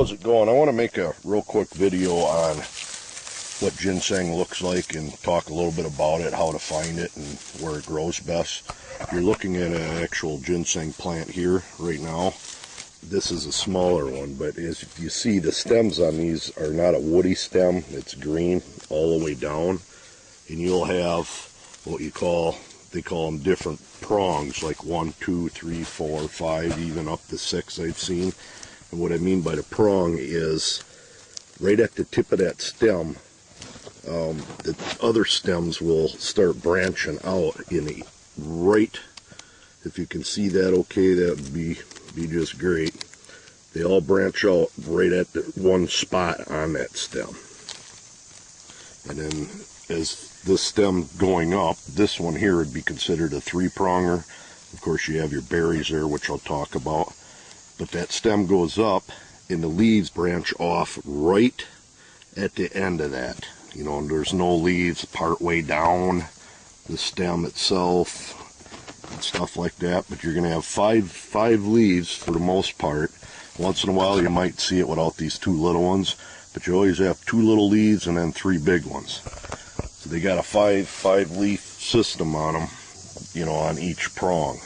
how's it going? I want to make a real quick video on what ginseng looks like and talk a little bit about it, how to find it, and where it grows best. You're looking at an actual ginseng plant here right now. This is a smaller one, but as you see, the stems on these are not a woody stem. It's green all the way down, and you'll have what they call them different prongs, like 1, 2, 3, 4, 5, even up to 6 I've seen. And what I mean by the prong is right at the tip of that stem, the other stems will start branching out in the right. If you can see that okay, that would be just great. They all branch out right at the one spot on that stem. And then as the stem going up, this one here would be considered a 3-pronger. Of course, you have your berries there, which I'll talk about. But that stem goes up, and the leaves branch off right at the end of that. You know, and there's no leaves part way down the stem itself and stuff like that. But you're going to have five leaves for the most part. Once in a while, you might see it without these 2 little ones, but you always have 2 little leaves and then 3 big ones. So they got a 5 leaf system on them, you know, on each prong.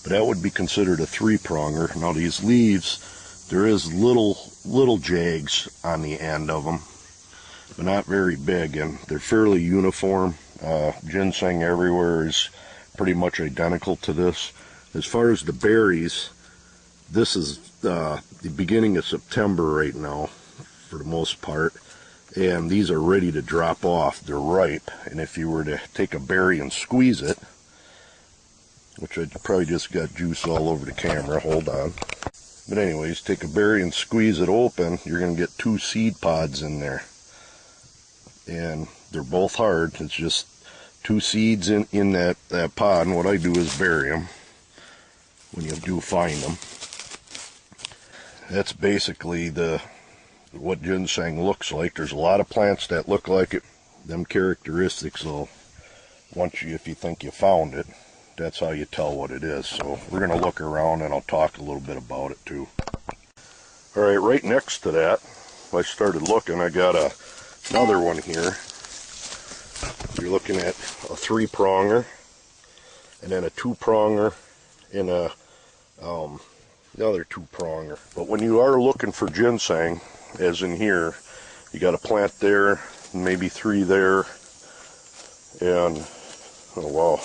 But that would be considered a 3-pronger. Now these leaves, there is little jags on the end of them, but not very big, and they're fairly uniform. Ginseng everywhere is pretty much identical to this. As far as the berries, this is the beginning of September right now, for the most part, and these are ready to drop off. They're ripe, and if you were to take a berry and squeeze it, which I probably just got juice all over the camera, hold on. But anyways, take a berry and squeeze it open, you're going to get 2 seed pods in there. And they're both hard. It's just 2 seeds in that pod, and what I do is bury them when you do find them. That's basically what ginseng looks like. There's a lot of plants that look like it. Them characteristics, though, if you think you found it, that's how you tell what it is. So we're going to look around, and I'll talk a little bit about it too. All right, right next to that, I started looking. I got another one here. You're looking at a 3-pronger, and then a 2-pronger, and another 2-pronger. But when you are looking for ginseng, as in here, you got a plant there, maybe 3 there, and oh wow,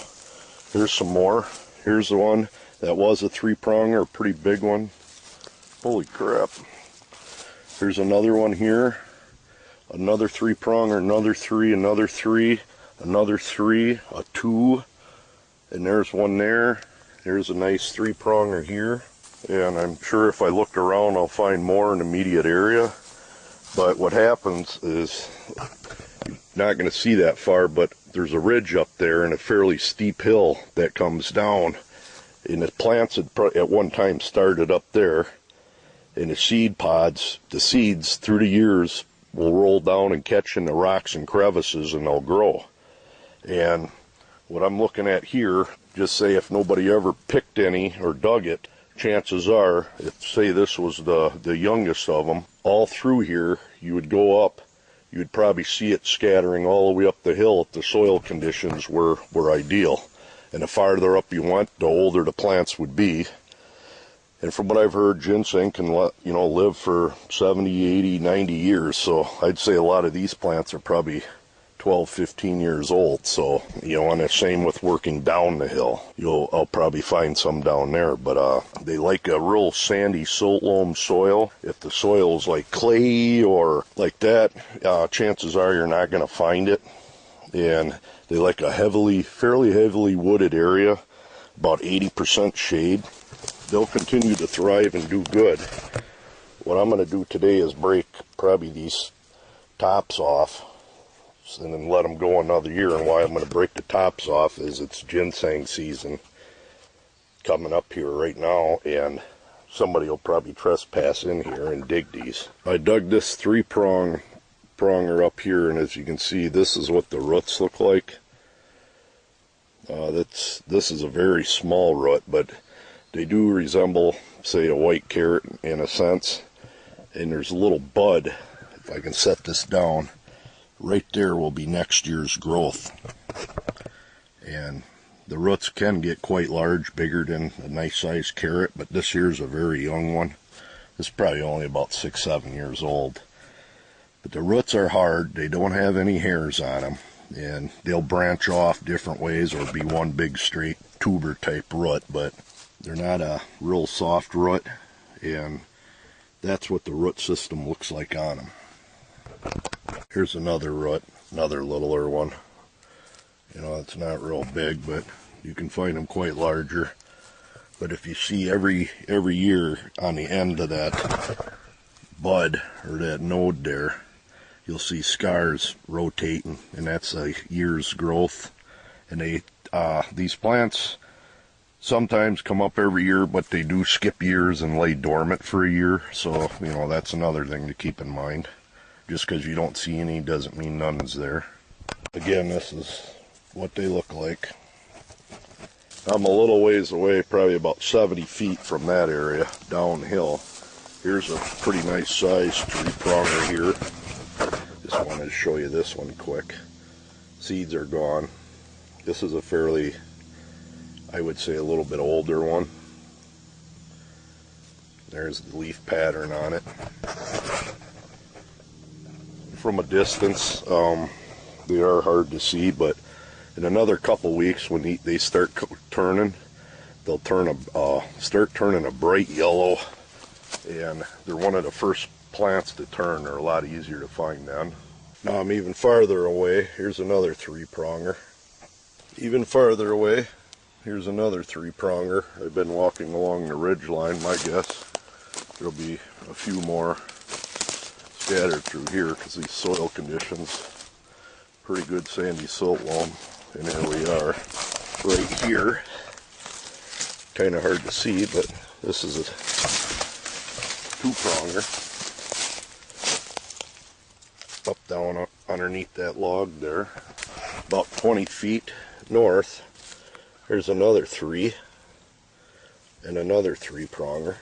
here's some more. Here's the one that was a 3-pronger, a pretty big one. Holy crap. Here's another one here, another 3-pronger, another 3, another 3, another 3, a 2, and there's one there. There's a nice 3-pronger here. And I'm sure if I look around, I'll find more in the immediate area. But what happens is, you're not going to see that far, but there's a ridge up there and a fairly steep hill that comes down. And the plants had at one time started up there. And the seed pods, the seeds through the years will roll down and catch in the rocks and crevices, and they'll grow. And what I'm looking at here, just say if nobody ever picked any or dug it, chances are, if say this was the youngest of them, all through here, you would go up, you would probably see it scattering all the way up the hill if the soil conditions were ideal. And the farther up you went, the older the plants would be. And from what I've heard, ginseng can live for 70, 80, 90 years. So I'd say a lot of these plants are probably 12, 15 years old. So, and the same with working down the hill. I'll probably find some down there, but they like a real sandy loam soil. If the soil is like clay or like that, chances are you're not going to find it. And they like a fairly heavily wooded area, about 80% shade. They'll continue to thrive and do good. What I'm going to do today is break probably these tops off and then let them go another year. And why I'm going to break the tops off is it's ginseng season coming up here right now, and somebody will probably trespass in here and dig these. I dug this 3-pronger up here, and as you can see, this is what the roots look like. This is a very small root, but they do resemble, say, a white carrot in a sense. and there's a little bud. If I can set this down, right there will be next year's growth. And the roots can get quite large, bigger than a nice sized carrot, but this here's a very young one. This is probably only about 6-7 years old. But the roots are hard, they don't have any hairs on them, and they'll branch off different ways or be one big straight tuber type root, but they're not a real soft root, and that's what the root system looks like on them. Here's another root, another littler one. You know, it's not real big, but you can find them quite larger. But if you see every year on the end of that bud or that node there, you'll see scars rotating, and that's a year's growth. And these plants sometimes come up every year, but they do skip years and lay dormant for a year. So, you know, that's another thing to keep in mind. Just because you don't see any doesn't mean none is there. Again, this is what they look like. I'm a little ways away, probably about 70 feet from that area, downhill. Here's a pretty nice sized three-pronger here. Just wanted to show you this one quick. Seeds are gone. This is a fairly, I would say, a little bit older one. There's the leaf pattern on it. From a distance, they are hard to see, but in another couple weeks, when they start turning, they'll start turning a bright yellow, and they're one of the first plants to turn. They're a lot easier to find then. Now I'm even farther away. Here's another three-pronger. Even farther away, here's another three-pronger. I've been walking along the ridge line. My guess there'll be a few more scattered through here because these soil conditions, pretty good sandy silt loam. And here we are, right here. Kind of hard to see, but this is a two-pronger. Down up underneath that log there. About 20 feet north, there's another three. And another three-pronger.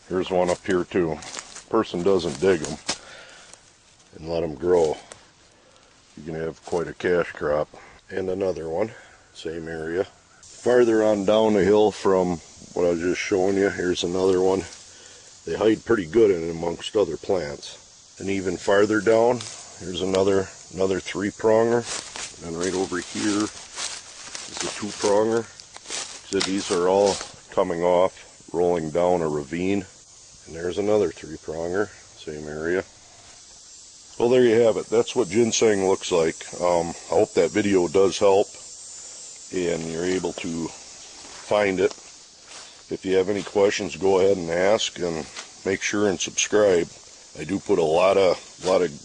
Here's one up here too. Person doesn't dig them and let them grow, you can have quite a cash crop. And another one, same area. Farther on down the hill from what I was just showing you, here's another one. They hide pretty good in amongst other plants. And even farther down, here's another three-pronger. And right over here is the two-pronger. So these are all coming off, rolling down a ravine. And there's another three-pronger, same area. Well, there you have it. That's what ginseng looks like. I hope that video does help and you're able to find it. If you have any questions, go ahead and ask, and make sure and subscribe. I do put a lot of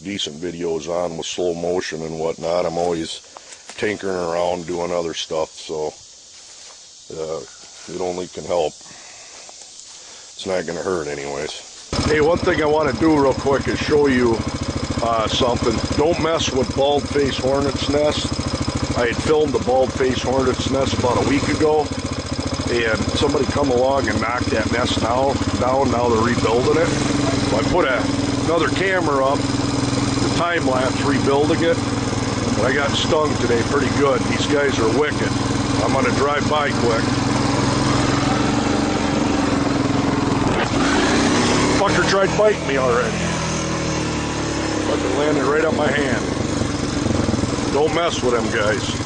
decent videos on with slow motion and whatnot. I'm always tinkering around doing other stuff, so it only can help. It's not going to hurt anyways. Hey, one thing I want to do real quick is show you something. Don't mess with bald-faced hornet's nest. I had filmed the bald-faced hornet's nest about a week ago, and somebody come along and knocked that nest down. Now they're rebuilding it. So I put another camera up, the time-lapse rebuilding it, and I got stung today pretty good. These guys are wicked. I'm going to drive by quick. Fucker tried biting me already. Fucking landed right on my hand. Don't mess with them guys.